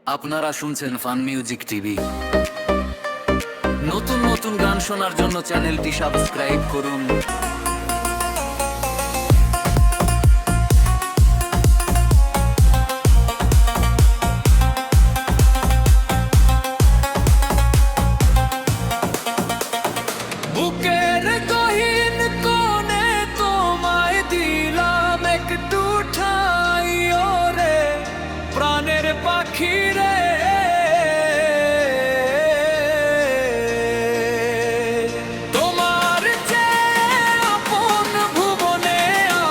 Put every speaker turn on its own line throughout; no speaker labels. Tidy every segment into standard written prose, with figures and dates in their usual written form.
আপনারা শুনছেন fun music TV. নতুন নতুন গান শোনার জন্য চ্যানেলটি সাবস্ক্রাইব করুন। বুকের গহীন কোণে তোমায় দিলাম একটু ঠাই, ওরে প্রাণের পাখি রে। তোমার চেয়ে আপন ভুবনে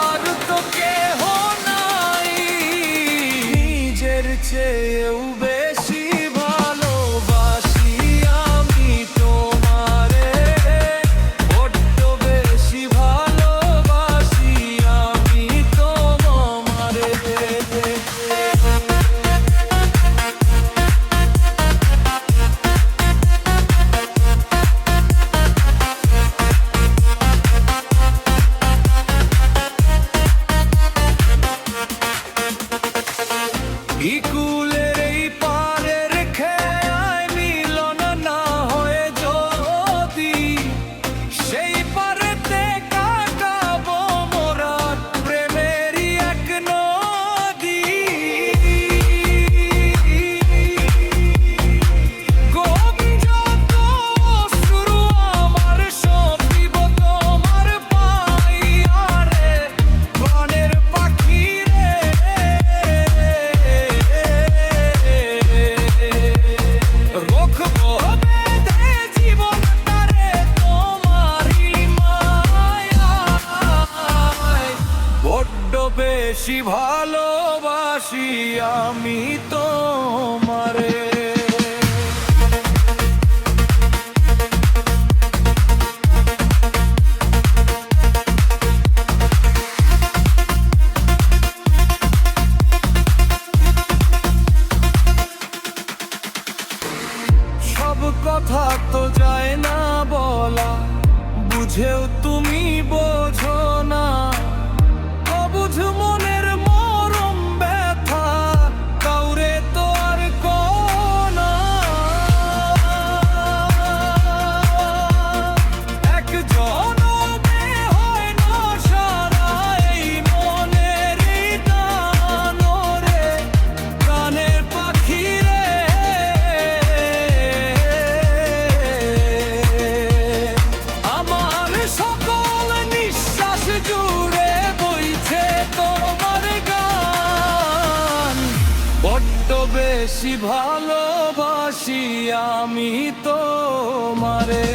আর তো কেহ নাই, নিজের চেয়েও বেশি ভালোবাসি আমি তোমারে, বড্ড বেশি ভালোবাসি আমি তোমারে। ইকুলের এই পারে রেখে আয় মিলন না হয়ে যদি, সেই পারেতে কাটাবো মোরা প্রেমেরই এক নদী। গভীরত শুরু আমার সব দিব তোমার পাইয়া রে, প্রাণের পাখি রে। রোখবো বেঁধে জীবনটারে তোমারই মায়ায়, বড্ড বেশি ভালোবাসি আমি তোমারে। সব কথা তো যায় না বলা, বুঝেও তুমি বোঝো না। অবুঝ মনের মরম ব্যথা কাউরে তো আর কোনা। এক জনমে হয় না সারা এই মনের টান রে, প্রাণের পাখি রে। আমার সকল নিঃশ্বাস জুড়ে বইছে তোমার গান, বড্ড বেশি ভালোবাসি আমি তোমারে।